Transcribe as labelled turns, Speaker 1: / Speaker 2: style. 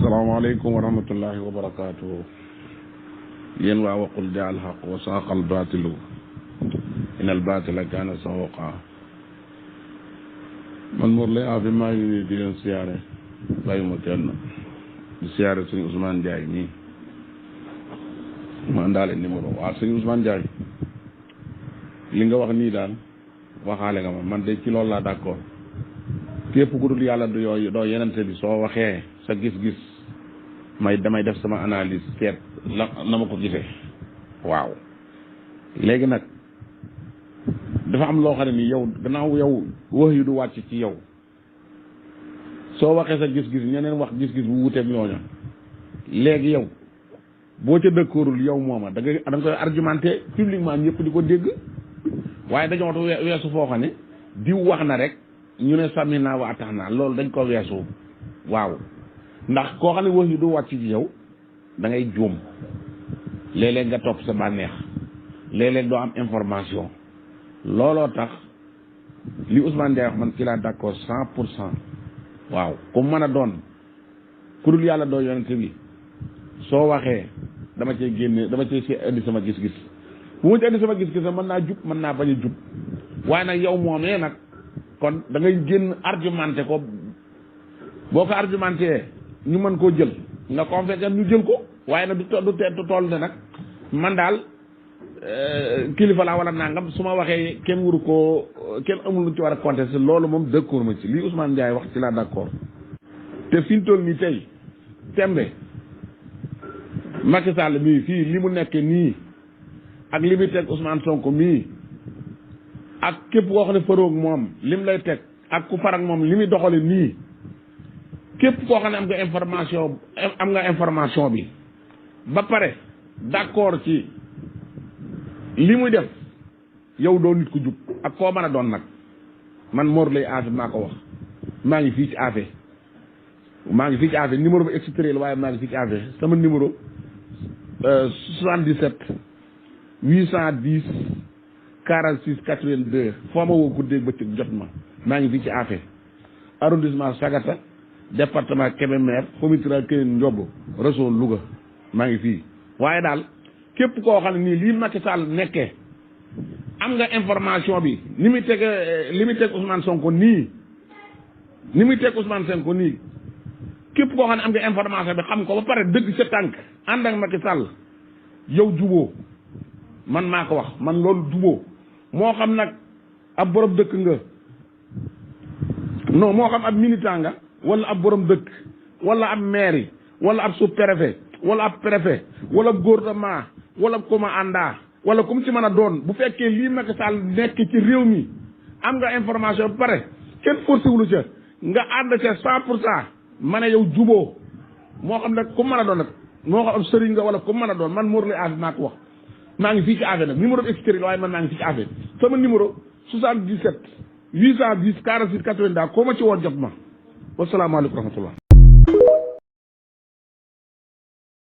Speaker 1: asalaamaaleykum wa rahmatullahi wa barakaatu. yéen waa waqul jaa al haqq wa saaqa al baatilu in al baatila kaana zahuuqa. man Mor lay afi maa ngi nii di leen siyaare bàyyuma kenn di siyaare sëñ Ousmane Ndiaye nii ma àndaale numéro waaw sëñ Ousmane Ndiaye li nga wax nii daal waxaale nga ma man de ci loolu laa d'accord. képp ku dul yàlla du yooyu doo yenente bi soo waxee sa gis-gis damay def sama analyse seet la na ma ko gisee waaw. léegi nag dafa am loo xam ne ni yow gannaaw yow wax yu du wàcc ci yow soo waxee sa gis-gis ñeneen wax gis-gis bu wuteeg ñooña léegi yow boo ca dëkkoorul yow mooma da nga koy argumenté publiquement ñëpp di ko dégg. waaye dañoo weesu foo xam ne diw wax na rek ñu ne sàmmi naa wa tax naa loolu dañ ko weesu waaw. ndax koo xam ne wax yu du wàcc ci yow da ngay juum léeg-léeg nga topp sa bànneex léeg-léeg doo am information looloo tax li Ousmane Ndiaye wax man ci laa d'accord 100%. waaw ku mën a doon ku dul yàlla doo yonente bi soo waxee dama cee génne dama cee indi sama gis-gis bu ma ci indi sama gis-gis mën naa jub mën naa bañ a jub waaye nag yow moomee nag kon da ngay génn argumenté ko boo ko argumenté ñu mën koo jël nga convaincre ñu jël ko waaye nag du toll ne nag man daal kilifa laa wala nangam su ma waxee kenn waru koo kenn amul lu ci war a contesté loolu moom d'accord ma ci lii Ousmane Ndiaye wax ci laa d'accord. te fi ñu toll nii tey tembe Macky Sall mii fii li mu nekkee nii ak li muy teg Ousmane Sonko mii ak képp koo xam ne faroog moom lim lay teg ak ku farak moom li muy doxale nii képp koo xam ne am nga information bi ba pare d'accord ci li muy def yow doo nit ku jub ak koo mën a doon nag man Mor lay afe maa ko wax maa ngi fii ci afe numéro bi extérieur waaye maa ngi fii ci afe sama numéro 77 810 46 82 foo ma woo guddeeg bëccëg jot ma maa ngi fii ci afe arrondissement Sagata département Kébémer Fomitra Kër Ndiob région Louga maa ngi fii. waaye daal képp koo xam ne nii lii Macky Sall nekkee am nga information bi ni muy teg Ousmane Sonko nii képp koo xam ne am nga information bi xam ko ba pare dëgg sa tànk ànd ak Macky Sall yow juboo man maa ko wax man loolu juboo moo xam nag ab borom dëkk nga non moo xam ab militant nga wala ab borom dëkk wala ab maire wala ab sous-préfet wala ab préfet wala gouvernement wala commandant wala comme ci mën a doon bu fekkee lii Macky Sall nekk ci réew mi am nga information ba pare kenn forcé wulu ca nga ànd ca 100% ma ne yow juboo moo xam nag ku mën a doon nag moo xam ab sëriñ nga wala ku mën a doon man Mor lay afe maa ko wax maa ngi fii ci afe nag numéro extérieur waaye man maa ngi fii ci afe sama numéro 77 810 46 80 koo ma ci woon jot ma wasalaamaaleykum wa rahmatullah